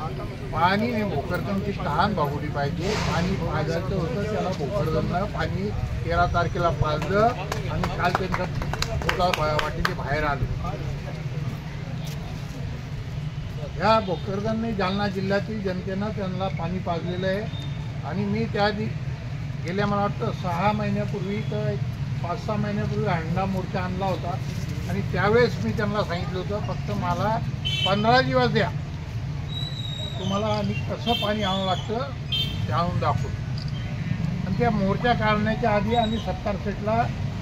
पाणी हे भोकरदनची तहान भागवली पाहिजे. पाणी पाजायचं होतं त्याला भोकरदननं पाणी 13 तारखेला पाजलं आणि काल त्यांचं वाटेचे बाहेर आलं. ह्या भोकरदनने जालना जिल्ह्यातील जनतेनं त्यांना पाणी पाजलेलं आहे. आणि मी त्या गेल्या मला वाटतं 6 महिन्यापूर्वी तर 5-6 महिन्यापूर्वी हंडा मोर्चा आणला होता आणि त्यावेळेस मी त्यांना सांगितलं होतं फक्त मला 15 दिवस द्या, तुम्हाला आणि कसं पाणी आणावं लागतं ते आणून दाखवू. आणि त्या मोर्चा काढण्याच्या आधी आम्ही सत्तार सेटला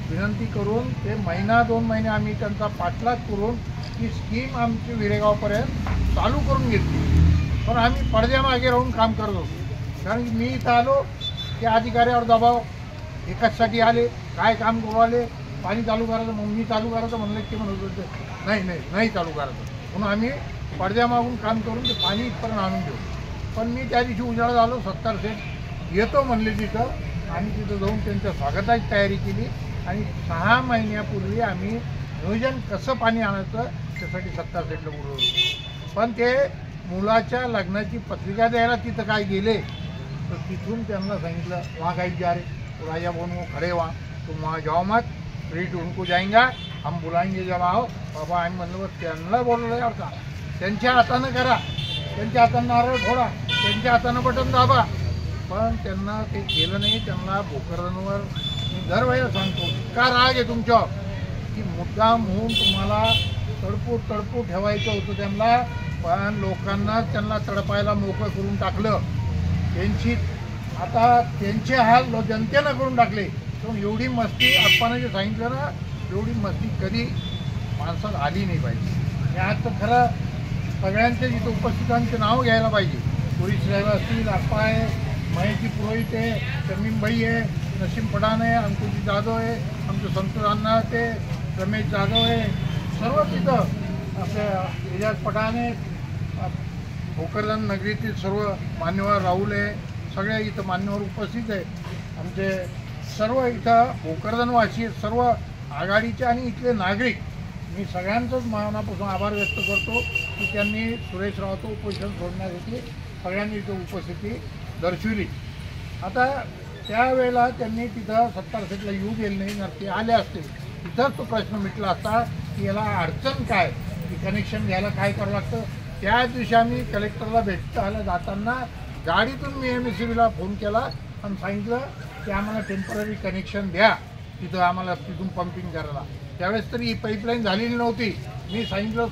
विनंती करून ते 1-2 महिने आम्ही त्यांचा पाठलाग करून ही स्कीम आमची विरेगावपर्यंत चालू करून घेतली. पण आम्ही पडद्यामागे राहून काम करत होतो. कारण मी इथं आलो त्या अधिकाऱ्यावर दबाव एकाचसाठी आले, काय काम करू आले, पाणी चालू करायचं. मग मी चालू करायचं म्हणलं की म्हणत होतं नाही चालू करायचं. म्हणून आम्ही पडद्यामागून काम करून ते पाणी इथपर्यंत आणून देऊ. पण मी त्या दिवशी उजाळत आलो, सत्तार सेट येतो म्हणले तिथं आणि तिथं जाऊन त्यांच्या स्वागताची तयारी केली. आणि 6 महिन्यापूर्वी आम्ही नियोजन कसं पाणी आणायचं त्यासाठी सत्तार सेटला बोलवलं. पण ते मुलाच्या लग्नाची पत्रिका द्यायला तिथं काय गेले तर तिथून त्यांना सांगितलं वहाँ गाइड जा रहे तो राजा बोन वो खड़े वहाँ तुम वहाँ जाओ मत, ट्रीट उनको जाएंगा, हम बुलाएंगे जब आओ. बाबा आम्ही म्हणलं त्यांना बोललो यार का, त्यांच्या हातानं करा, त्यांच्या हातानं नारळ फोडा, त्यांच्या हातानं बटन दाबा. पण त्यांना ते केलं नाही. त्यांना भोकरदनवर मी दरवेळेला सांगतो का राग आहे तुमच्यावर की मुद्दाम होऊन तुम्हाला तडपूर ठेवायचं होतं त्यांना. पण लोकांना त्यांना तडपायला मोकळं करून टाकलं. त्यांची आता त्यांचे हाल जनतेनं करून टाकले. पण एवढी मस्ती आपण जे सांगितलं ना एवढी मस्ती कधी माणसात आली नाही पाहिजे. यात तर खरं सगळ्यांचे जिथं उपस्थितांचे नाव घ्यायला पाहिजे. पोलीस साहेब असतील, आप्पा आहे, महेशजी पुरोहित आहे, शमीमभाई आहे, नसीम पठाण आहे, अंकुशजी जाधव आहे, आमचे संतोष अण्णा ते रमेश जाधव आहे, सर्व तिथं आपल्या एजाज पठाण आहे, भोकरदन नगरीतील सर्व मान्यवर राहुल आहे, सगळे इथं मान्यवर उपस्थित आहे. आमचे सर्व इथं भोकरदनवासी सर्व आघाडीचे आणि इथले नागरिक मी सगळ्यांचंच मनापासून आभार व्यक्त करतो की त्यांनी सुरेश रावचं उपोषण सोडण्यासाठी सगळ्यांनी इथं उपस्थिती दर्शवली. आता त्यावेळेला त्यांनी तिथं सत्तार सेटला येऊ गेले नाही ना, ते आले असते तिथंच तो प्रश्न मिटला असता की याला अडचण काय, की कनेक्शन घ्यायला काय करावं लागतं. त्या दिवशी आम्ही कलेक्टरला भेटायला जाताना गाडीतून मी MSCBला फोन केला आणि सांगितलं की आम्हाला टेम्पररी कनेक्शन द्या तिथं आम्हाला तिथून पंपिंग करायला. त्यावेळेस तरी ही पाईपलाईन झालेली नव्हती. मी सांगितलं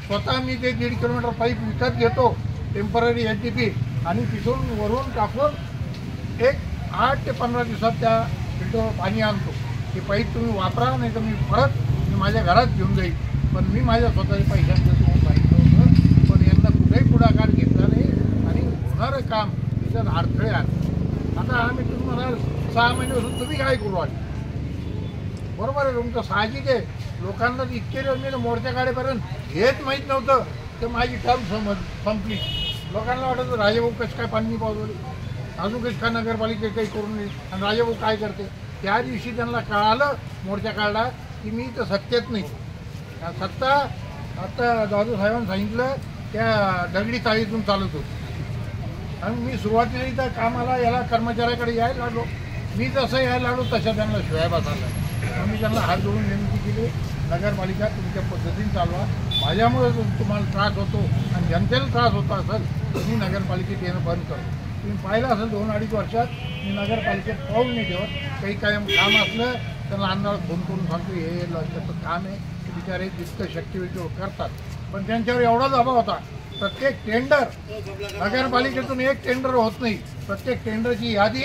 स्वतः मी ते 1.5 किलोमीटर पाईप विकत घेतो टेम्पररी LTP आणि तिथून वरून टाकून एक 8 ते 15 दिवसात त्या फिल्टरवर पाणी आणतो. ही पाईप तुम्ही वापरा, नाही तर मी माझ्या घरात घेऊन जाईल. पण मी माझ्या स्वतःच्या पैशांचं सांगितलं होतं. पण यांना कुठेही पुढाकार घेतला नाही आणि होणारं काम तिथं अडथळे आले. आता आम्ही तुम्हाला 6 महिन्यापासून तुम्ही काय करू आले, बरोबर आहे तुमचं साहजिक आहे. लोकांना इतके दिवस मी मोर्चा काढेपर्यंत हेच माहीत नव्हतं तर माझी टर्म संपली. लोकांना वाटतं राजाभाऊ कसं काय पाणी पावलं, अजून कसं काय नगरपालिकेत काही करून नाही आणि राजाभाऊ काय करते. त्या दिवशी त्यांना कळालं मोर्चा काढला की मी तर सत्तेत नाही. सत्ता आता दादू साहेबांनी सांगितलं त्या दगडी चाळीतून चालत होतो. आणि मी सुरुवातीला इथं कामाला याला कर्मचाऱ्याकडे यायला लागलो. मी जसं यायला लागलो तशा त्यांना शिवाय बसायला. मग मी त्यांना हात जोडून विनंती केली नगरपालिका तुमच्या पद्धतीने चालवा, माझ्यामुळे तुम्हाला त्रास होतो आणि जनतेला त्रास होता असेल तर मी नगरपालिकेत येणं बंद करतो. तुम्ही पाहिलं असेल 2-2.5 वर्षात मी नगरपालिकेत पाहून नाही ठेवत. काही कायम काम असलं त्यांना अंदाज फोन करून सांगतो हे त्याचं काम आहे. ते बिचारे जितकं शक्य होईल तेवढं करतात. पण त्यांच्यावर एवढा दबाव होता. प्रत्येक टेंडर नगरपालिकेतून एक टेंडर होत नाही. प्रत्येक टेंडरची यादी,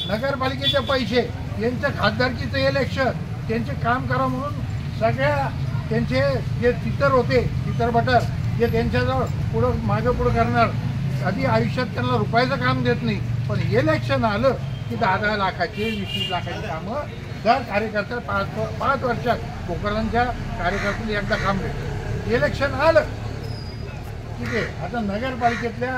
नगरपालिकेचे पैसे, यांचं खासदारकीचं इलेक्शन, त्यांचे काम करा म्हणून सगळ्या त्यांचे जे तितर होते तितर बटर जे त्यांच्याजवळ पुढं मागं पुढं करणार कधी आयुष्यात त्यांना रुपयाचं काम देत नाही. पण इलेक्शन आलं की 10-10 लाखाचे 20-20 लाखाची कामं दर कार्यकर्त्याला 5 वर्षात भोकरदनच्या कार्यकर्त्याला एकदा काम भेटतं. इलेक्शन आलं ठीक आहे. आता नगरपालिकेतल्या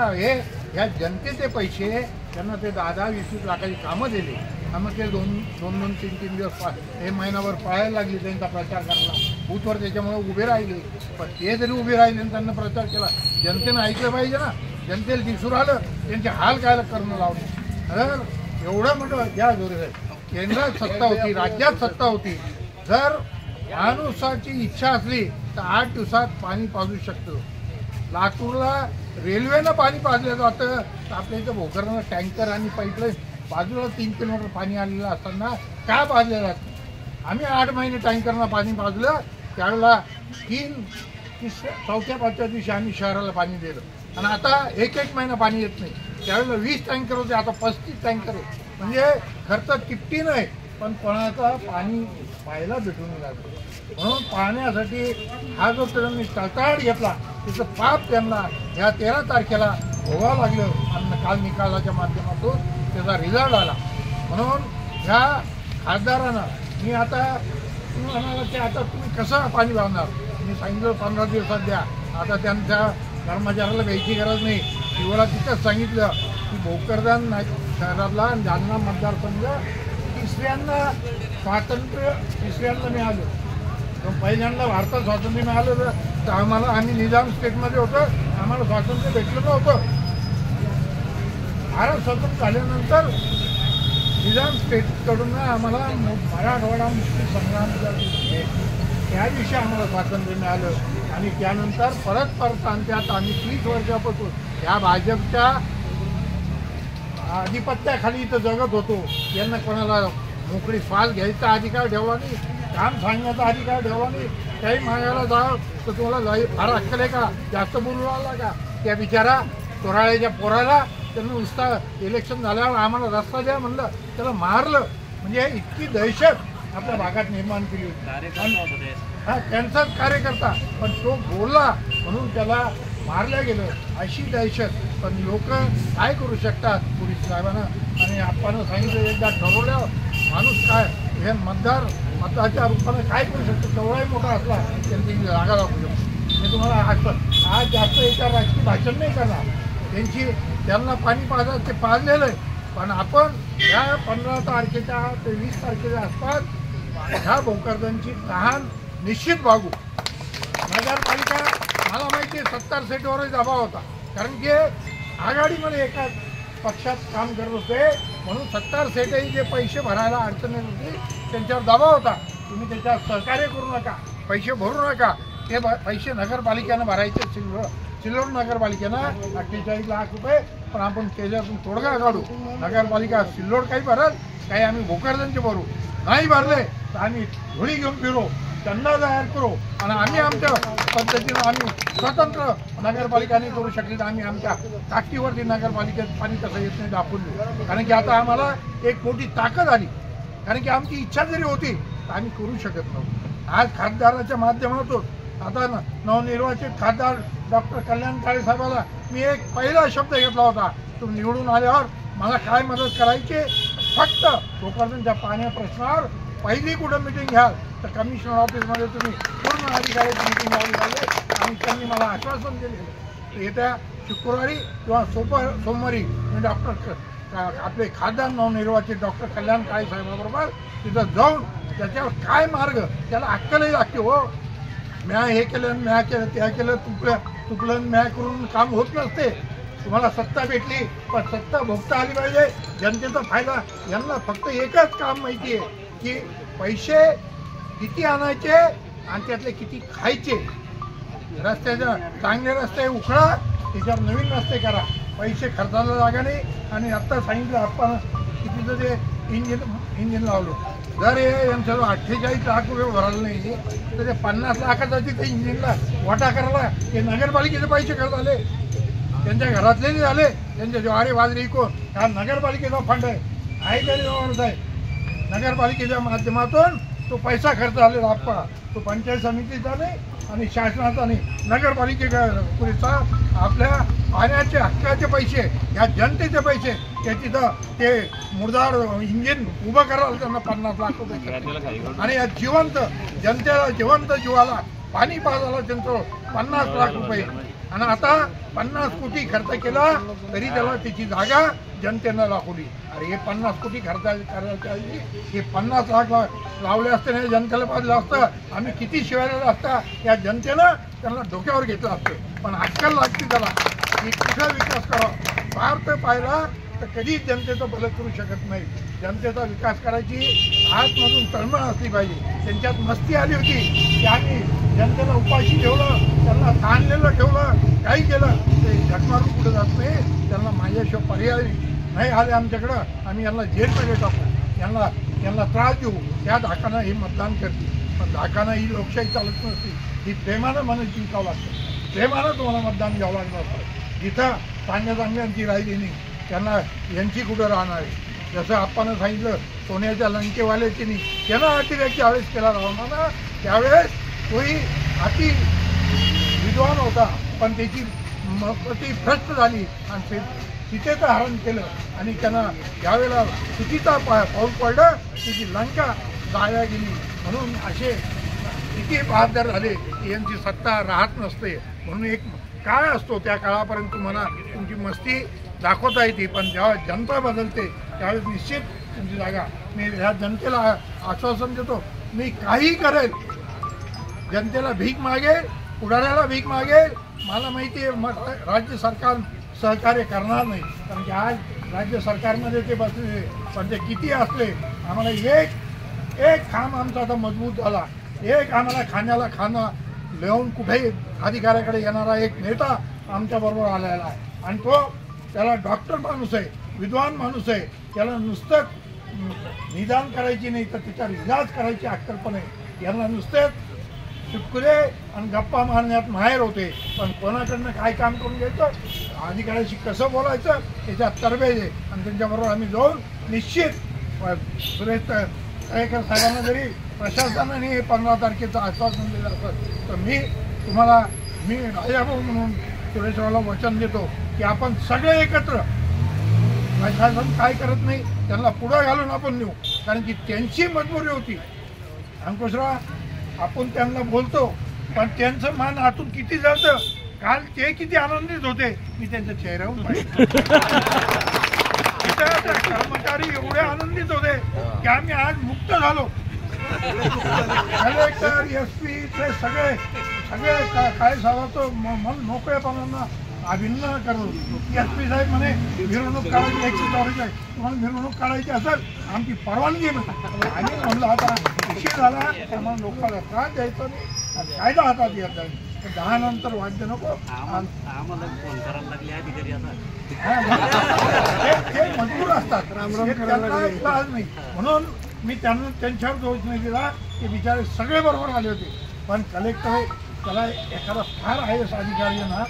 ह्या जनतेचे पैसे त्यांना ते 10-20 लाखाची कामं दिली. मग ते 2-3 दिवस हे महिनाभर पाळायला लागली त्यांचा प्रचार करायला. बूथवर त्याच्यामुळे उभे राहिले. पण ते जरी उभे राहिले आणि त्यांना प्रचार केला, जनतेनं ऐकलं पाहिजे ना. जनतेला दिसून आलं त्यांचे हाल काय करणं लावले. तर एवढं मोठं ज्या जोर केंद्रात सत्ता होती, राज्यात सत्ता होती, जर माणसाची इच्छा असली तर 8 दिवसात पाणी पाजू शकतो. लातूरला रेल्वेनं पाणी पाजलं जातं, तर आपल्या इथं भोकरनं टँकर आणि पाईपलाईन बाजूला 3 किलोमीटर पाणी आलेलं असताना का पाजलं जातं? आम्ही 8 महिने टँकरनं पाणी पाजलं. त्यावेळेला 4थ्या 5व्या दिवशी आम्ही शहराला पाणी दिलं आणि आता 1 महिना पाणी येत नाही. त्यावेळेला 20 टँकर होते, आता 35 टँकर आहे. म्हणजे खर्च किती नाही, पण कोणाचा पाणी पाहायला भेटून लागतो. म्हणून पाहण्यासाठी हा जो त्यांनी तळतळाट घेतला त्याचं पाप त्यांना ह्या 13 तारखेला भोगावं लागलं आणि काल निकालाच्या माध्यमातून त्याचा रिझल्ट आला. म्हणून ह्या खासदारांना मी आता तुम्ही म्हणाला की आता तुम्ही कसं पाणी वाहणार, मी सांगितलं 15 दिवसात द्या. आता त्यांच्या कर्मचाऱ्याला द्यायची गरज नाही. शिवला तिथंच सांगितलं की भोकरदन शहरातला जालना मतदारसंघ तिसऱ्यांदा स्वातंत्र्य मिळालं. पहिल्यांदा भारतात स्वातंत्र्य मिळालं तर आम्ही निजाम स्टेटमध्ये होतो, आम्हाला स्वातंत्र्य भेटलं नव्हतं. भारत स्वतंत्र झाल्यानंतर निजाम स्टेटकडून आम्हाला मराठवाडा मुक्ती संग्राम त्या दिवशी आम्हाला स्वातंत्र्य मिळालं आणि त्यानंतर परत त्यात आम्ही 30 वर्षापासून या भाजपच्या आधिपत्याखाली इथं जगत होतो. यांना कोणाला मोकळी श्वास घ्यायचा अधिकार ठेवला नाही, काम सांगण्याचा अधिकार ठेवला नाही. काही मागायला जावं तर तुम्हाला फार अक्कल आहे का, जास्त बोलू आला का? त्या बिचारा चोराळ्याच्या पोराला त्यांनी नुसता इलेक्शन झाल्यावर आम्हाला रस्ता द्या म्हणलं, त्याला मारलं. म्हणजे इतकी दहशत आपल्या भागात निर्माण केली होती. हा त्यांचाच कार्यकर्ता, पण तो बोलला म्हणून त्याला मारलं गेलं, अशी दहशत. पण लोक काय करू शकतात पोलीस साहेबांना आणि आपण सांगितलं एकदा ठरवल्यावर माणूस काय हे मताच्या रूपानं काय करू शकतो. तेवढाही मोठा असला त्यांची जागा लागू शकतो. मी तुम्हाला आज जास्त याच्यावर राजकीय भाषण नाही करणार. त्यांना पाणी पाजत ते पाजलेलं आहे, पण आपण या 15 तारखेच्या ते 20 तारखेच्या आसपास ह्या भोकरदनची तहान निश्चित भागू. नगरपालिका मला माहिती आहे 70 सीटवरच दबाव होता, कारण की आघाडीमध्ये एका पक्षात काम करत होते म्हणून 70 सीटही जे पैसे भरायला अडचण येत होती त्यांच्यावर दबाव होता. तुम्ही त्याच्यावर सहकार्य करू नका, पैसे भरू नका. ते पैसे नगरपालिकेनं भरायचे. सिल्लोड नगरपालिकेनं 48 लाख रुपये, पण आपण त्याच्यातून तोडगा काढू. नगरपालिका सिल्लोड काही भरल, काही आम्ही भोकरदनचे भरू. नाही भरले तर आम्ही धुळी घेऊन फिरू, चंदा तयार करू आणि आम्ही आमच्या पद्धतीनं आम्ही स्वतंत्र नगरपालिकाने करू शकली तर आम्ही आमच्या ताकदीवरती नगरपालिकेत पाणी कसं येत नाही दाखवून देऊ. कारण की आता आम्हाला एक मोठी ताकद आली, कारण की आमची इच्छा जरी होती तर आम्ही करू शकत नव्हतो. आज खासदाराच्या माध्यमातून आता नवनिर्वाचित खासदार डॉक्टर कल्याण काळे साहेबाला मी एक पहिला शब्द घेतला होता, तुम्ही निवडून आल्यावर मला काय मदत करायची, फक्त भोकरदनच्या पाण्या प्रश्नावर पहिली कुठं मिटिंग घ्याल तर कमिशनर ऑफिसमध्ये तुम्ही पूर्ण अधिकाऱ्याची मिटिंग लावली पाहिजे. आणि त्यांनी मला आश्वासन दिले येत्या शुक्रवारी किंवा सोमवारी मी आपले खासदार नवनिर्वाचित डॉक्टर कल्याण काळे साहेबाबरोबर तिथं जाऊन त्याच्यावर काय मार्ग, त्याला अक्कलही लागते. हो म्या हे केलं, म्या केलं, त्या केलं, तुकलं म्या करून काम होत नसते. तुम्हाला सत्ता भेटली पण सत्ता भोगता आली पाहिजे, जनतेचा फायदा. यांना फक्त एकच काम माहिती आहे की पैसे किती आणायचे आणि त्यातले किती खायचे. रस्त्याच्या चांगले रस्ते उखळा, त्याच्यावर नवीन रस्ते करा, पैसे खर्चाला जागा नाही. आणि आत्ता सांगितलं आपण कितीचं ते इंजिन लावलं. जर हे यांचं 48 लाख रुपये भरायला नाही तर ते 50 लाखाचा तिथे इंजिनला वाटा करायला हे नगरपालिकेचे पैसे खर्च झाले, त्यांच्या घरातले झाले, त्यांच्या ज्वारी बाजरी इकून. हा नगरपालिकेचा फंड आहे तरी व्यवहार आहे. नगरपालिकेच्या माध्यमातून तो पैसा खर्च झालेला आपला, तो पंचायत समितीचा नाही आणि शासनाचा नाही, नगरपालिकेचा आपल्या पाण्याचे हक्काचे पैसे, या जनतेचे पैसे, त्याची तर ते मुरदार इंजिन उभं करायला त्यांना 50 लाख रुपये. आणि या जिवंत जनतेला, जिवंत जीवाला पाणी पाजायला त्यांचं 50 लाख रुपये. आणि आता 50 कोटी खर्च केला तरी त्याला त्याची जागा जनतेनं दाखवली. अरे हे 50 कोटी खर्च करायच्या ऐवजी हे 50 लाख लावले असते नाही जनतेला पाहिलं असतं. आम्ही किती शिवायला असता या जनतेनं त्यांना डोक्यावर घेतलं असतं. पण अक्कल लागते त्याला की कुठं विकास करावा. स्वार्थ पाहिला तर कधीच जनतेचं भलं करू शकत नाही. जनतेचा विकास करायची आतमधून तळमळ असली पाहिजे. त्यांच्यात मस्ती आली होती की आम्ही जनतेला उपाशी ठेवलं, त्यांना ताणलेलं ठेवलं, काही केलं ते झकमारून पुढे जात नाही. त्यांना माझ्याशिवाय पर्याय नाही आले आमच्याकडं आम्ही यांना जेलमध्ये टाकू, यांना त्रास देऊ, त्या धाकानं हे मतदान करते. पण धाकानं ही लोकशाही चालत नसते. ही प्रेमानं म्हणून जिंकावं लागतं. प्रेमानं तुम्हाला मतदान घ्यावं लागलं असतं. जिथं चांगल्यांची राहिली नाही त्यांना यांची कुठं राहणार आहे. जसं आपण सांगितलं सोन्याच्या लंकेवाल्याची नाही त्यांना अतिरेक ज्यावेळेस केला राहणार त्यावेळेस तोही अति विद्वान होता पण त्याची प्रति भ्रष्ट झाली आणि सीतेचं हरण केलं आणि त्यांना यावेळेला चुकीचा पाऊल पडलं त्याची लंका जाळल्या गेली. म्हणून असे किती बहादर झाले की यांची सत्ता राहत नसते. म्हणून एक काळ असतो त्या काळापर्यंत तुम्हाला तुमची मस्ती दाखवता येते. पण जेव्हा जनता बदलते त्यावेळेस निश्चित तुमची जागा. मी ह्या जनतेला आश्वासन देतो मी काही करेल. जनतेला भीक मागेल, पुढाऱ्याला भीक मागेल. मला माहिती आहे राज्य सरकार सहकार्य करणार नाही कारण की आज राज्य सरकारमध्ये ते बसले. पण ते किती असले आम्हाला एक खांब आमचा आता मजबूत झाला. एक आम्हाला खाणं लिहून कुठेही अधिकाऱ्याकडे येणारा एक नेता आमच्याबरोबर आलेला आहे आणि तो त्याला डॉक्टर माणूस आहे, विद्वान माणूस आहे. त्याला नुसतं निदान करायची नाही तर त्याच्यावर इलाज करायची अक्कल पण आहे. यांना नुसतेच चुटकुले आणि गप्पा मारण्यात माहेर होते. पण कोणाकडनं काय काम करून घ्यायचं, अधिकाऱ्याशी कसं बोलायचं त्याच्यात तरबेज आहे. आणि त्यांच्याबरोबर आम्ही जाऊन निश्चित सुरेश तळेकर साहेबांना जरी प्रशासनाने 15 तारखेचं आश्वासन दिलं असतं तर मी राजाभाऊ म्हणून सुरेशरावला वचन देतो की आपण सगळे एकत्र प्रशासन काय करत नाही त्यांना पुढं घालून आपण नेऊ. कारण की त्यांची मजबुरी होती. अंकुशराव आपण त्यांना बोलतो पण त्यांचं मान आतून किती जातं. काल ते किती आनंदित होते मी त्यांच्या चेहऱ्यावरून पाहिजे. कर्मचारी एवढे आनंदित होते की आम्ही आज मुक्त झालो. कलेक्टर SP ते सगळे काय साहेबाचं मन मोकळेपणानं अभिन्न करून SP साहेब म्हणे मिरवणूक काढायची 144 आहे तुम्हाला मिरवणूक काढायची असेल आमची परवानगी म्हणे. आणि म्हणलं आता उशीर झाला त्यामुळे लोकांना त्रास द्यायचा नाही कायदा हातात येत नाही. 10 नंतर वाद्य नको ते मजबूर असतात नाही. म्हणून मी त्यांना त्यांच्यावर दोष नाही दिला की बिचारे सगळे बरोबर आले होते. पण कलेक्टर त्याला एखादा फार IAS अधिकारी ना